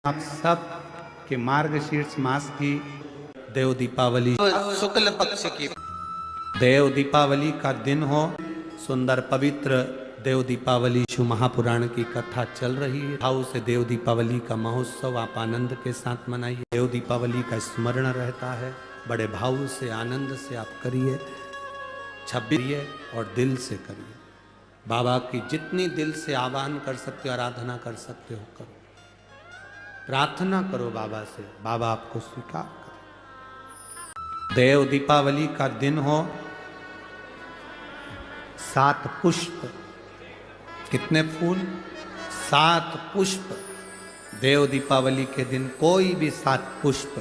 आप सब के मार्गशीर्ष मास की देव दीपावली शुक्ल पक्ष की देव दीपावली का दिन हो, सुंदर पवित्र देव दीपावली शिव महापुराण की कथा चल रही है। भाव से देव दीपावली का महोत्सव आप आनंद के साथ मनाइए। देव दीपावली का स्मरण रहता है, बड़े भाव से आनंद से आप करिए, छबिए और दिल से करिए। बाबा की जितनी दिल से आह्वान कर सकते हो, आराधना कर सकते हो करो, प्रार्थना करो बाबा से, बाबा आपको स्वीकार करे। देव दीपावली का दिन हो, 7 पुष्प, कितने फूल? 7 पुष्प। देव दीपावली के दिन कोई भी 7 पुष्प,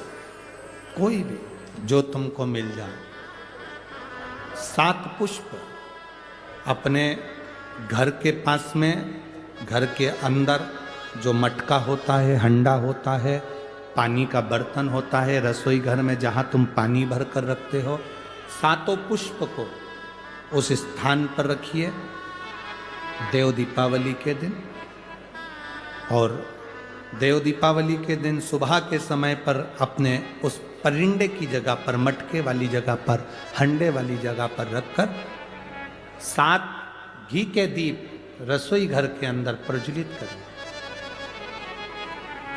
कोई भी जो तुमको मिल जाए, 7 पुष्प अपने घर के पास में, घर के अंदर जो मटका होता है, हंडा होता है, पानी का बर्तन होता है, रसोई घर में जहाँ तुम पानी भर कर रखते हो, 7 पुष्प को उस स्थान पर रखिए देव दीपावली के दिन। और देव दीपावली के दिन सुबह के समय पर अपने उस परिंडे की जगह पर, मटके वाली जगह पर, हंडे वाली जगह पर रखकर 7 घी के दीप रसोई घर के अंदर प्रज्वलित करिए।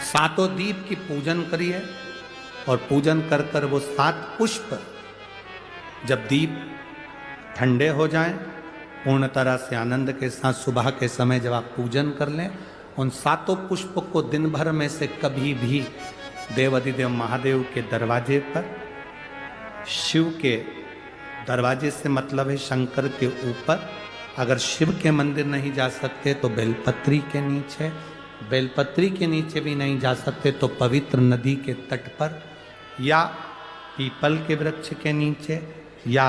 7 दीप की पूजन करिए और पूजन कर कर वो 7 पुष्प जब दीप ठंडे हो जाएं, पूर्ण तरह से आनंद के साथ सुबह के समय जब आप पूजन कर लें, उन 7 पुष्प को दिन भर में से कभी भी देवाधिदेव महादेव के दरवाजे पर, शिव के दरवाजे से मतलब है शंकर के ऊपर, अगर शिव के मंदिर नहीं जा सकते तो बेलपत्री के नीचे, बेलपत्री के नीचे भी नहीं जा सकते तो पवित्र नदी के तट पर, या पीपल के वृक्ष के नीचे, या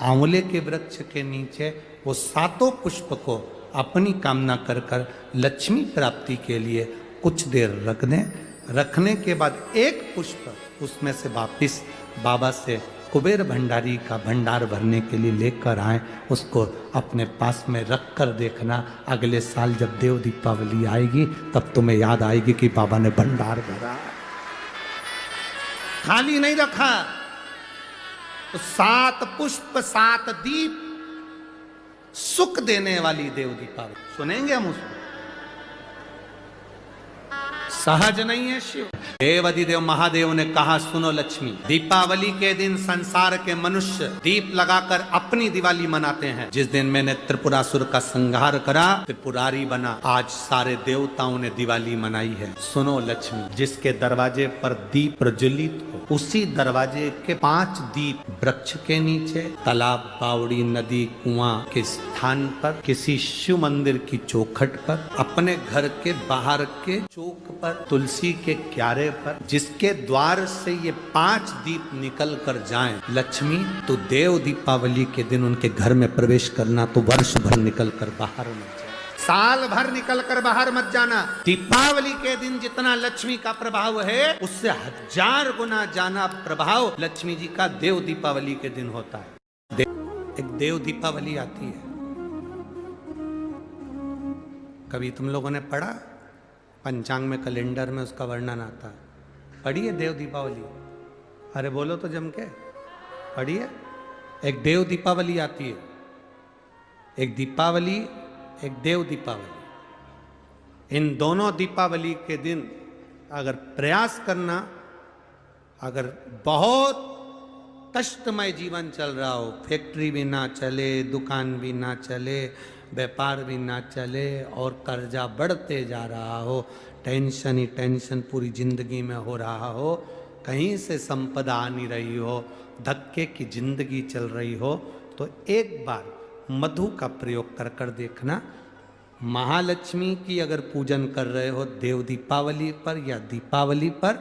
आंवले के वृक्ष के नीचे वो 7 पुष्प को अपनी कामना कर कर लक्ष्मी प्राप्ति के लिए कुछ देर रख दें। रखने के बाद 1 पुष्प उसमें से वापिस बाबा से कुबेर भंडारी का भंडार भरने के लिए लेकर आए, उसको अपने पास में रख कर देखना। अगले साल जब देव दीपावली आएगी तब तुम्हें याद आएगी कि बाबा ने भंडार भरा, खाली नहीं रखा। तो 7 पुष्प 7 दीप, सुख देने वाली देव दीपावली। सुनेंगे हम उसको, सहज नहीं है शिव। देवाधिदेव महादेव ने कहा, सुनो लक्ष्मी, दीपावली के दिन संसार के मनुष्य दीप लगाकर अपनी दिवाली मनाते हैं। जिस दिन मैंने त्रिपुरासुर का संहार करा, त्रिपुरारी बना, आज सारे देवताओं ने दिवाली मनाई है। सुनो लक्ष्मी, जिसके दरवाजे पर दीप प्रज्वलित हो, उसी दरवाजे के 5 दीप वृक्ष के नीचे, तालाब, बावड़ी, नदी, कुआं के स्थान पर, किसी शिव मंदिर की चौखट पर, अपने घर के बाहर के चौक पर, तुलसी के क्यारे पर, जिसके द्वार से ये 5 दीप निकल कर जाएं, लक्ष्मी तो देव दीपावली के दिन उनके घर में प्रवेश करना, तो वर्ष भर निकल कर बाहर मत जाना, साल भर निकल कर बाहर मत जाना। दीपावली के दिन जितना लक्ष्मी का प्रभाव है, उससे 1000 गुना जाना प्रभाव लक्ष्मी जी का देव दीपावली के दिन होता है। एक देव दीपावली आती है, कभी तुम लोगों ने पढ़ा? पंचांग में, कैलेंडर में उसका वर्णन आता है। पढ़िए देव दीपावली, अरे बोलो तो जम के पढ़िए। एक देव दीपावली आती है, एक दीपावली, एक देव दीपावली। इन दोनों दीपावली के दिन अगर प्रयास करना, अगर बहुत कष्टमय जीवन चल रहा हो, फैक्ट्री भी ना चले, दुकान भी ना चले, व्यापार भी ना चले और कर्जा बढ़ते जा रहा हो, टेंशन ही टेंशन पूरी जिंदगी में हो रहा हो, कहीं से संपदा आ नहीं रही हो, धक्के की जिंदगी चल रही हो, तो एक बार मधु का प्रयोग कर कर देखना। महालक्ष्मी की अगर पूजन कर रहे हो देव दीपावली पर या दीपावली पर,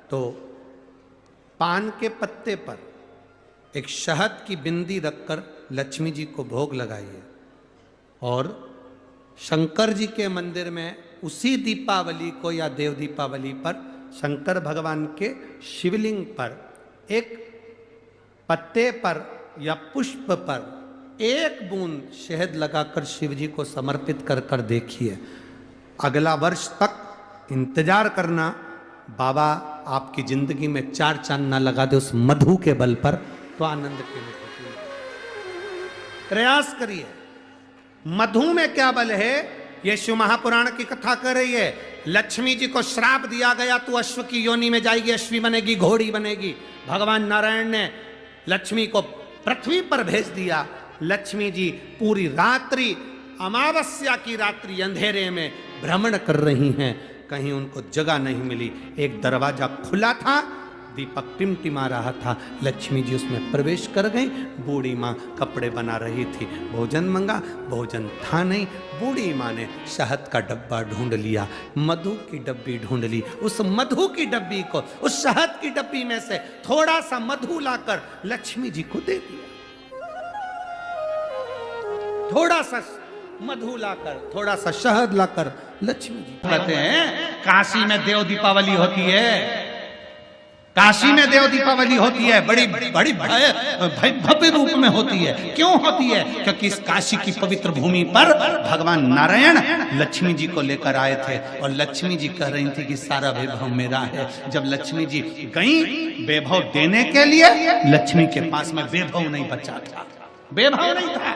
तो पान के पत्ते पर एक शहद की बिंदी रखकर लक्ष्मी जी को भोग लगाइए और शंकर जी के मंदिर में उसी दीपावली को या देव दीपावली पर शंकर भगवान के शिवलिंग पर एक पत्ते पर या पुष्प पर 1 बूंद शहद लगाकर शिव जी को समर्पित कर कर देखिए। अगला वर्ष तक इंतजार करना, बाबा आपकी जिंदगी में 4 चांद ना लगा दे उस मधु के बल पर, तो आनंद के लिए प्रयास करिए। मधु में क्या बल है, ये शिव महापुराण की कथा कर रही है। लक्ष्मी जी को श्राप दिया गया, तू अश्व की योनि में जाएगी, अश्वी बनेगी, घोड़ी बनेगी। भगवान नारायण ने लक्ष्मी को पृथ्वी पर भेज दिया। लक्ष्मी जी पूरी रात्रि, अमावस्या की रात्रि अंधेरे में भ्रमण कर रही हैं, कहीं उनको जगह नहीं मिली। एक दरवाजा खुला था, दीपक टिमटिमा रहा था, लक्ष्मी जी उसमें प्रवेश कर गई। बूढ़ी माँ कपड़े बना रही थी, भोजन मंगा, भोजन था नहीं। बूढ़ी माँ ने शहद का डब्बा ढूंढ लिया, मधु की डब्बी ढूंढ ली। उस मधु की डब्बी को, उस शहद की डब्बी में से थोड़ा सा मधु लाकर लक्ष्मी जी को दे दिया। थोड़ा सा मधु लाकर, थोड़ा सा शहद लाकर लक्ष्मी जी। कहते हैं काशी में देव दीपावली होती है, काशी में देव दीपावली होती है, बड़ी बड़ी भव्य रूप में होती है। क्यों होती है? क्योंकि इस काशी की पवित्र भूमि पर भगवान नारायण लक्ष्मी जी को लेकर आए थे, और लक्ष्मी जी कह रही थी कि सारा वैभव मेरा है। जब लक्ष्मी जी गई वैभव देने के लिए, लक्ष्मी के पास में वैभव नहीं बचा था, वैभव नहीं था।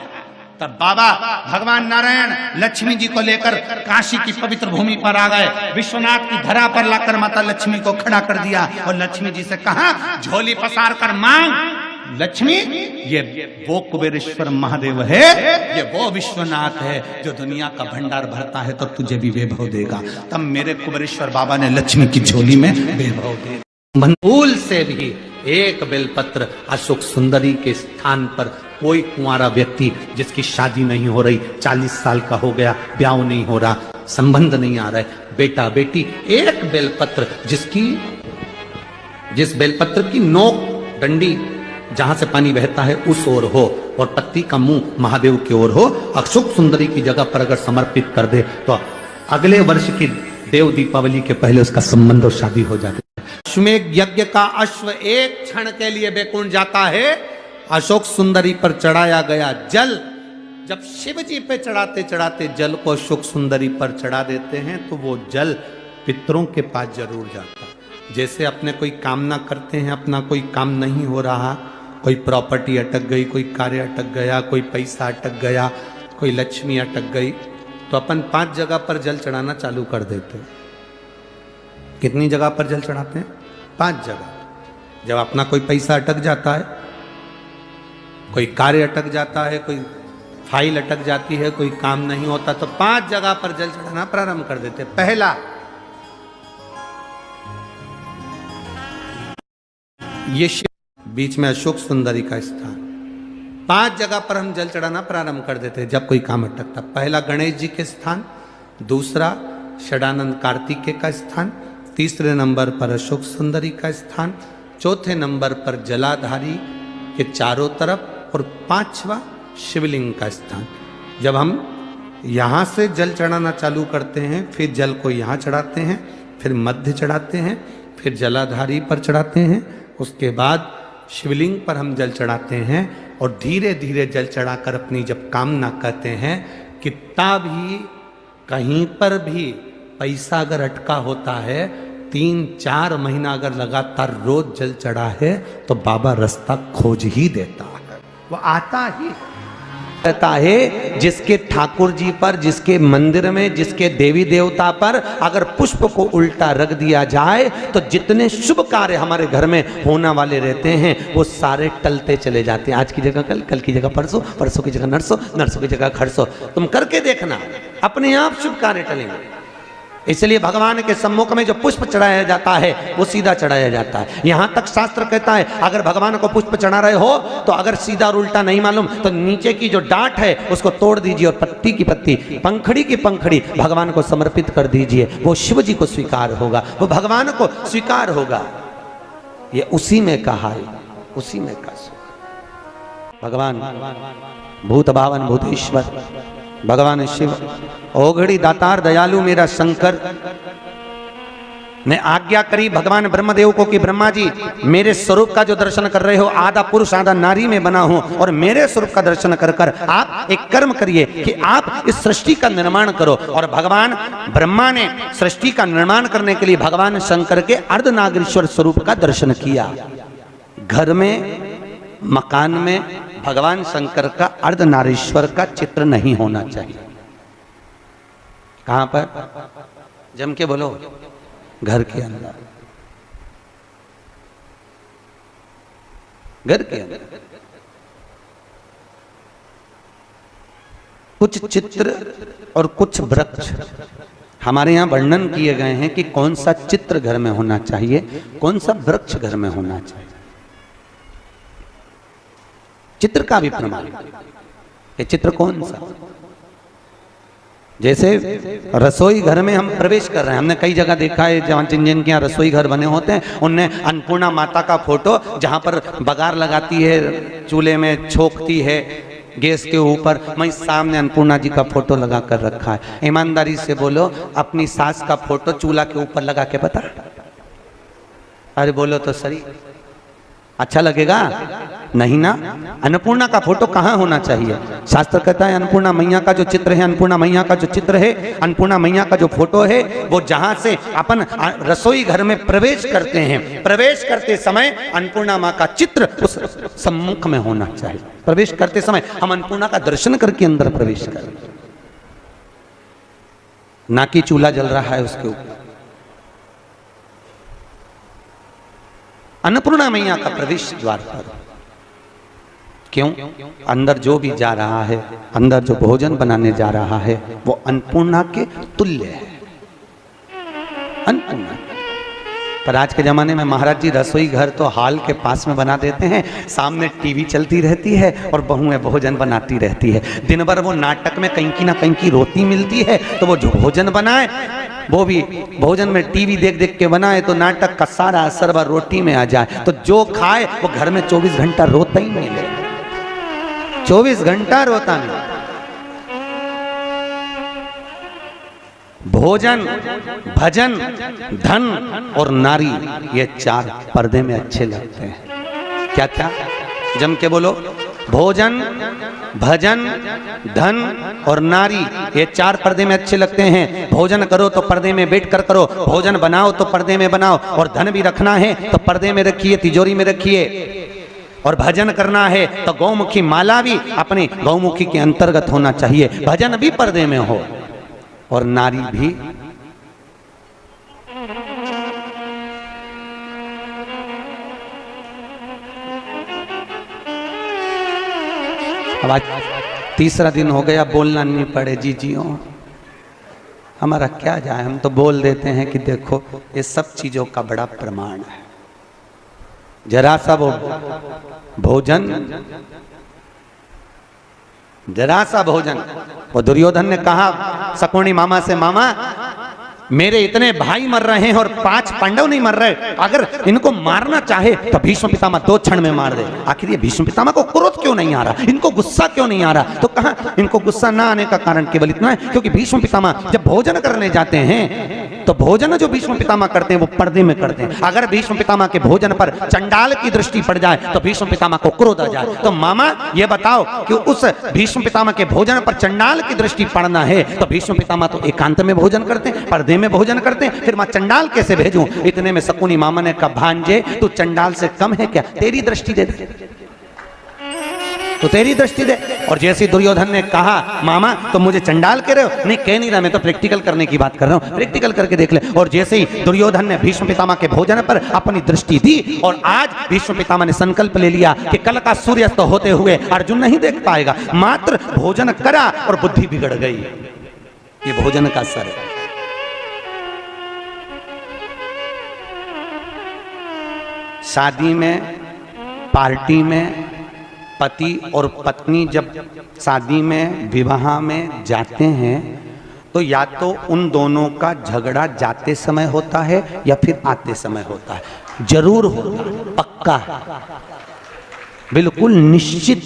तब बाबा भगवान नारायण लक्ष्मी जी को लेकर काशी की पवित्र भूमि पर आ गए। विश्वनाथ की धरा पर लाकर माता लक्ष्मी को खड़ा कर दिया और लक्ष्मी जी से कहा, झोली पसार कर मांग। लक्ष्मी, ये वो कुबेरेश्वर महादेव है, ये वो विश्वनाथ है जो दुनिया का भंडार भरता है, तो तुझे भी वैभव देगा। तब मेरे कुबेरेश्वर बाबा ने लक्ष्मी की झोली में वैभव दे। फूल से भी एक बेलपत्र अशोक सुंदरी के स्थान पर कोई कुंवारा व्यक्ति जिसकी शादी नहीं हो रही, 40 साल का हो गया, ब्याह नहीं हो रहा, संबंध नहीं आ रहा है, बेटा बेटी, एक बेलपत्र जिस बेलपत्र की नोक डंडी जहां से पानी बहता है उस ओर हो और पत्ती का मुंह महादेव की ओर हो, अशोक सुंदरी की जगह पर अगर समर्पित कर दे तो अगले वर्ष की देव दीपावली के पहले उसका संबंध और शादी हो जाती है। अश्वमेध यज्ञ का अश्व एक क्षण के लिए बैकुंठ जाता है। अशोक सुंदरी पर चढ़ाया गया जल, जब शिव जी पे चढ़ाते चढ़ाते जल को अशोक सुंदरी पर चढ़ा देते हैं तो वो जल पितरों के पास जरूर जाता है। जैसे अपने कोई कामना करते हैं, अपना कोई काम नहीं हो रहा, कोई प्रॉपर्टी अटक गई, कोई कार्य अटक गया, कोई पैसा अटक गया, कोई लक्ष्मी अटक गई, तो अपन 5 जगह पर जल चढ़ाना चालू कर देते हैं। कितनी जगह पर जल चढ़ाते हैं? 5 जगह। जब अपना कोई पैसा अटक जाता है, कोई कार्य अटक जाता है, कोई फाइल अटक जाती है, कोई काम नहीं होता, तो 5 जगह पर जल चढ़ाना प्रारंभ कर देते। पहला, ये बीच में अशोक सुंदरी का स्थान, 5 जगह पर हम जल चढ़ाना प्रारंभ कर देते जब कोई काम अटकता। पहला गणेश जी के स्थान, दूसरा षडानंद कार्तिकेय का स्थान, तीसरे नंबर पर अशोक सुंदरी का स्थान, चौथे नंबर पर जलाधारी के चारों तरफ, और 5वां शिवलिंग का स्थान। जब हम यहाँ से जल चढ़ाना चालू करते हैं, फिर जल को यहाँ चढ़ाते हैं, फिर मध्य चढ़ाते हैं, फिर जलाधारी पर चढ़ाते हैं, उसके बाद शिवलिंग पर हम जल चढ़ाते हैं, और धीरे धीरे जल चढ़ाकर अपनी जब कामना कहते हैं, कितना भी कहीं पर भी पैसा अगर अटका होता है, 3-4 महीना अगर लगातार रोज जल चढ़ा है तो बाबा रास्ता खोज ही देता है, वो आता ही रहता है। जिसके ठाकुर जी पर, जिसके मंदिर में, जिसके देवी देवता पर अगर पुष्प को उल्टा रख दिया जाए तो जितने शुभ कार्य हमारे घर में होने वाले रहते हैं वो सारे टलते चले जाते हैं। आज की जगह कल, कल की जगह परसों, परसों की जगह नरसों, नरसों की जगह खरसों। तुम करके देखना, अपने आप शुभ कार्य टलेंगे। इसलिए भगवान के सम्मुख में जो पुष्प चढ़ाया जाता है वो सीधा चढ़ाया जाता है। यहां तक शास्त्र कहता है अगर भगवान को पुष्प चढ़ा रहे हो तो अगर सीधा और उल्टा नहीं मालूम तो नीचे की जो डांट है उसको तोड़ दीजिए और पत्ती की पत्ती, पंखड़ी की पंखड़ी भगवान को समर्पित कर दीजिए। वो शिव जी को स्वीकार होगा, वो भगवान को स्वीकार होगा। ये उसी में कहा है, उसी में कहा। भगवान भूत भावन भूतेश्वर भगवान शिव, ओघड़ी दातार दयालु मेरा शंकर, ने आज्ञा करी भगवान ब्रह्मदेव को कि ब्रह्मा जी मेरे स्वरूप का जो दर्शन कर रहे हो आधा पुरुष आधा नारी में बना हूं और मेरे स्वरूप का दर्शन कर कर आप एक कर्म करिए कि आप इस सृष्टि का निर्माण करो। और भगवान ब्रह्मा ने सृष्टि का निर्माण करने के लिए भगवान शंकर के अर्धनागेश्वर स्वरूप का दर्शन किया। घर में मकान में भगवान शंकर का अर्धनारीश्वर का चित्र नहीं होना चाहिए। कहां पर? जम के बोलो। घर के अंदर, घर के अंदर कुछ चित्र और कुछ वृक्ष हमारे यहां वर्णन किए गए हैं कि कौन सा चित्र घर में होना चाहिए, कौन सा वृक्ष घर में होना चाहिए। चित्र का भी प्रमाण, ये चित्र कौन सा? जैसे रसोई घर में हम प्रवेश कर रहे हैं, हमने कई जगह देखा है जहाँ जिनके यहाँ रसोई घर बने होते हैं उनने अन्नपूर्णा माता का फोटो जहाँ पर बघार लगाती है, चूल्हे में छोकती है गैस के ऊपर, मैं सामने अन्नपूर्णा जी का फोटो लगा कर रखा है। ईमानदारी से बोलो, अपनी सास का फोटो चूल्हा के ऊपर लगा के बता। अरे बोलो तो सही, अच्छा लगेगा? नहीं ना। अन्नपूर्णा का फोटो कहाँ होना चाहिए? शास्त्र कहता है अन्नपूर्णा मैया का जो चित्र है, अन्नपूर्णा मैया का जो चित्र है, अन्नपूर्णा मैया का जो फोटो है, वो जहां से अपन रसोई घर में प्रवेश करते हैं, प्रवेश करते समय अन्नपूर्णा माँ का चित्र उस सम्मुख में होना चाहिए। प्रवेश करते समय हम अन्नपूर्णा का दर्शन करके अंदर प्रवेश करें, ना कि चूल्हा जल रहा है उसके ऊपर। अन्नपूर्णा मैया का प्रवेश द्वार पर क्यों? अंदर जो भी जा रहा है, अंदर जो भोजन बनाने जा रहा है वो अन्नपूर्णा के तुल्य है, अन्नपूर्णा। पर आज के जमाने में महाराज जी रसोई घर तो हॉल के पास में बना देते हैं, सामने टीवी चलती रहती है और बहुएं भोजन बनाती रहती है। दिन भर वो नाटक में कहीं की ना कहीं की रोटी मिलती है, तो वो जो भोजन बनाए वो भी भोजन में टीवी देख देख के बनाए तो नाटक का सारा असर वह रोटी में आ जाए, तो जो खाए वो घर में 24 घंटा रोता ही नहीं ले, 24 घंटा रोता नहीं। भोजन, भजन, धन और नारी, ये चार पर्दे में अच्छे लगते हैं। क्या क्या? जम के बोलो। भोजन, भजन, धन और नारी, ये चार पर्दे में अच्छे लगते हैं। भोजन करो तो पर्दे में बैठ कर करो, भोजन बनाओ तो पर्दे में बनाओ, और धन भी रखना है तो पर्दे में रखिए, तिजोरी में रखिए। और भजन करना है तो गौमुखी माला भी अपने गौमुखी के अंतर्गत होना चाहिए, भजन भी पर्दे में हो और नारी भी। अब आज तीसरा दिन हो गया, बोलना नहीं पड़े जी जियो, हमारा क्या जाए, हम तो बोल देते हैं कि देखो ये सब चीजों का बड़ा प्रमाण है। जरा सा वो भोजन, जरा सा भोजन, वो दुर्योधन ने कहा शकुनी मामा से, मामा मेरे इतने भाई मर रहे हैं और 5 पांडव नहीं मर रहे, अगर इनको मारना चाहे तो भीष्म पितामह 2 क्षण में मार दे। आखिर ये भीष्म पितामह को क्रोध क्यों नहीं आ रहा, इनको गुस्सा क्यों नहीं आ रहा? तो कहा इनको गुस्सा ना आने का कारण केवल इतना है क्योंकि भीष्म पितामह जब भोजन करने जाते हैं तो भोजन जो भीष्म पितामह करते हैं वो पर्दे में करते हैं। अगर भीष्म पितामह के भोजन पर चंडाल की दृष्टि पड़ जाए तो भीष्म पितामह को क्रोध आ जाए। तो मामा ये बताओ कि उस भीष्म पितामह के भोजन पर चंडाल की दृष्टि पड़ना है तो भीष्म पितामह तो एकांत में भोजन करते हैं, पर्दे में भोजन करते हैं, फिर मैं चंडाल कैसे भेजूं? इतने में शकुनी मामा ने कहा भांजे तू चंडाल से कम है क्या? तेरी दृष्टि दे दे, तो तेरी दृष्टि दे। और जैसे दुर्योधन ने कहा मामा तो मुझे चंडाल कह रहे हो? नहीं कह नहीं रहा, मैं तो प्रैक्टिकल करने की बात कर रहा हूं, प्रैक्टिकल करके देख ले। और जैसे ही दुर्योधन ने भीष्म पितामह के भोजन पर अपनी दृष्टि दी और आज भीष्म पितामह ने संकल्प ले लिया कि कल का सूर्यास्त होते हुए अर्जुन नहीं देख पाएगा, मात्र भोजन करा और बुद्धि बिगड़ गई। ये भोजन का असर है। शादी में, पार्टी में पति और पत्नी जब शादी में, विवाह में जाते हैं तो या तो उन दोनों का झगड़ा जाते समय होता है या फिर आते समय होता है, जरूर होता है, पक्का है, बिल्कुल निश्चित।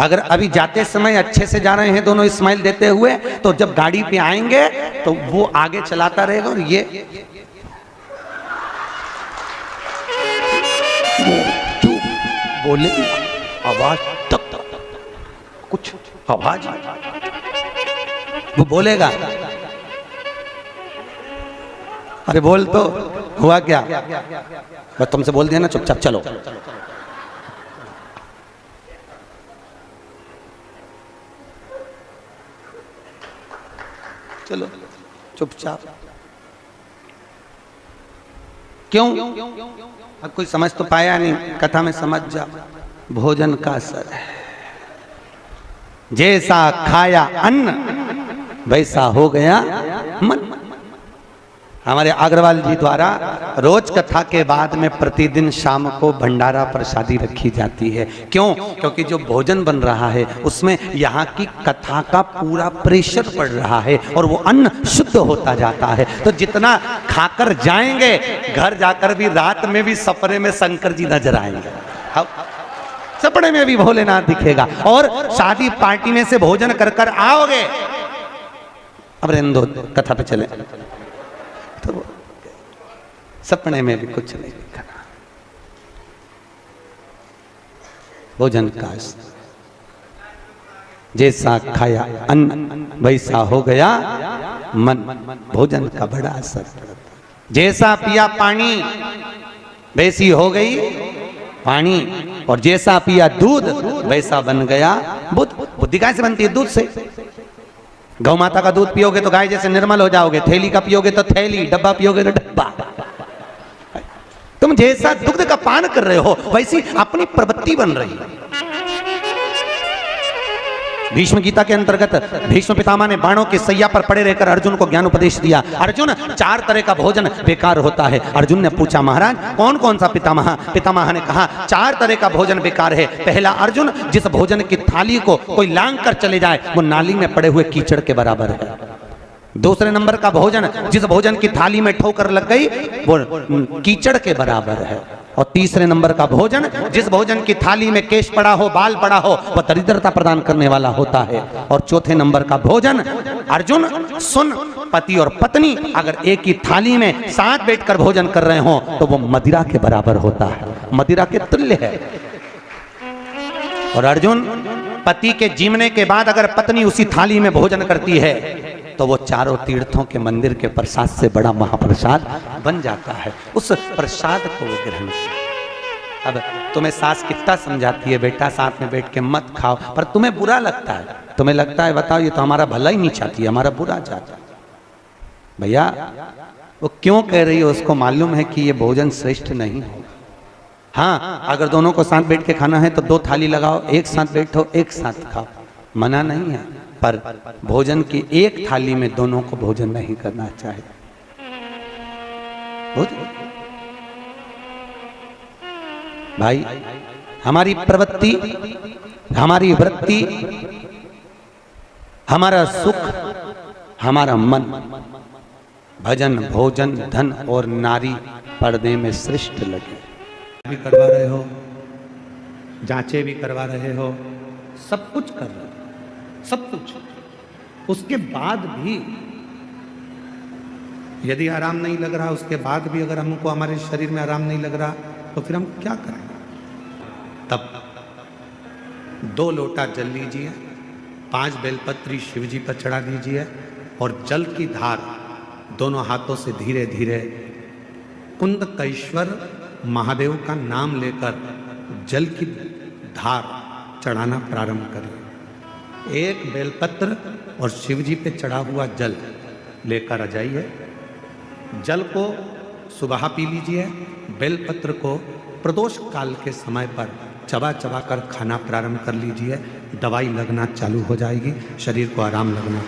अगर अभी जाते समय अच्छे से जा रहे हैं दोनों स्माइल देते हुए, तो जब गाड़ी पे आएंगे तो वो आगे चलाता रहेगा और ये बोले आवाज तक कुछ आवाज वो बोलेगा, अरे बोल तो हुआ क्या, बस तुमसे बोल दिया ना चुपचाप चलो। चलो चुपचाप। क्यों? अब कोई समझ तो पाया नहीं, कथा में समझ जा। भोजन का असर है, जैसा खाया अन्न वैसा हो गया मन। हमारे अग्रवाल जी द्वारा रोज कथा के बाद में प्रतिदिन शाम को भंडारा प्रसादी रखी जाती है। क्यों? क्योंकि जो भोजन बन रहा है उसमें यहाँ की कथा का पूरा प्रेशर पड़ रहा है और वो अन्न शुद्ध होता जाता है। तो जितना खाकर जाएंगे घर जाकर भी रात में भी सपने में शंकर जी नजर आएंगे, सपने में भी भोलेनाथ दिखेगा। और शादी पार्टी में से भोजन कर कर आओगे, अब रेंदो कथा पे चले, तो सपने में भी कुछ नहीं दिखा। भोजन का जैसा खाया अन्न वैसा हो गया मन। भोजन का बड़ा असर, जैसा पिया पानी वैसी हो गई पानी, और जैसा पिया दूध वैसा बन गया बुद्ध। बुद्धि कैसे से बनती है? दूध से। गौ माता का दूध पियोगे तो गाय जैसे निर्मल हो जाओगे, थैली का पियोगे तो थैली, डब्बा पियोगे तो डब्बा। तुम जैसा दुग्ध का पान कर रहे हो वैसी अपनी प्रवृत्ति बन रही है। भीष्म गीता के अंतर्गत भीष्म पितामह ने बाणों के सैया पर पड़े रहकर अर्जुन को ज्ञान उपदेश दिया। अर्जुन, 4 तरह का भोजन बेकार होता है। अर्जुन ने पूछा, महाराज कौन कौन सा पितामह? पितामह ने कहा 4 तरह का भोजन बेकार है। पहला, अर्जुन, जिस भोजन की थाली को कोई लांग कर चले जाए वो नाली में पड़े हुए कीचड़ के बराबर है। दूसरे नंबर का भोजन, जिस भोजन की थाली में ठोकर लग गई वो कीचड़ के बराबर है। और तीसरे नंबर का भोजन, जिस भोजन की थाली में केश पड़ा हो, बाल पड़ा हो, वह दरिद्रता प्रदान करने वाला होता है। और चौथे नंबर का भोजन, अर्जुन सुन, पति और पत्नी अगर एक ही थाली में साथ बैठकर भोजन कर रहे हो तो वो मदिरा के बराबर होता है, मदिरा के तुल्य है। और अर्जुन, पति के जीवने के बाद अगर पत्नी उसी थाली में भोजन करती है तो वो चारों तीर्थों के मंदिर के प्रसाद से बड़ा महाप्रसाद बन जाता है। उस प्रसाद को वो ग्रहण कर। अब तुम्हें सास कितना समझाती है, बेटा साथ में बैठ के मत खाओ, पर तुम्हें बुरा लगता है। तुम्हें लगता है बताओ ये तो हमारा भला ही नहीं चाहती, हमारा बुरा चाहता है। भैया वो क्यों कह रही है, उसको मालूम है कि ये भोजन श्रेष्ठ नहीं है। हाँ, अगर दोनों को साथ बैठ के खाना है तो 2 थाली लगाओ, एक साथ बैठो, एक साथ खाओ, मना नहीं है। पर भोजन की एक थाली में दोनों को भोजन नहीं करना चाहिए। भाई, हमारी प्रवृत्ति, हमारी वृत्ति, हमारा सुख, हमारा मन भजन, भोजन, धन और नारी पर्दे में श्रेष्ठ लगे। भी करवा रहे हो, जांचे भी करवा रहे हो, सब कुछ कर रहे हो, सब कुछ। उसके बाद भी यदि आराम नहीं लग रहा, उसके बाद भी अगर हमको हमारे शरीर में आराम नहीं लग रहा तो फिर हम क्या करें? तब 2 लोटा जल लीजिए, 5 बेलपत्री शिव जी पर चढ़ा दीजिए और जल की धार दोनों हाथों से धीरे धीरे कुंदकेश्वर महादेव का नाम लेकर जल की धार चढ़ाना प्रारंभ करिए। 1 बेलपत्र और शिव जी पे चढ़ा हुआ जल लेकर आ जाइए। जल को सुबह पी लीजिए, बेलपत्र को प्रदोष काल के समय पर चबा चबा कर खाना प्रारंभ कर लीजिए। दवाई लगना चालू हो जाएगी, शरीर को आराम लगना।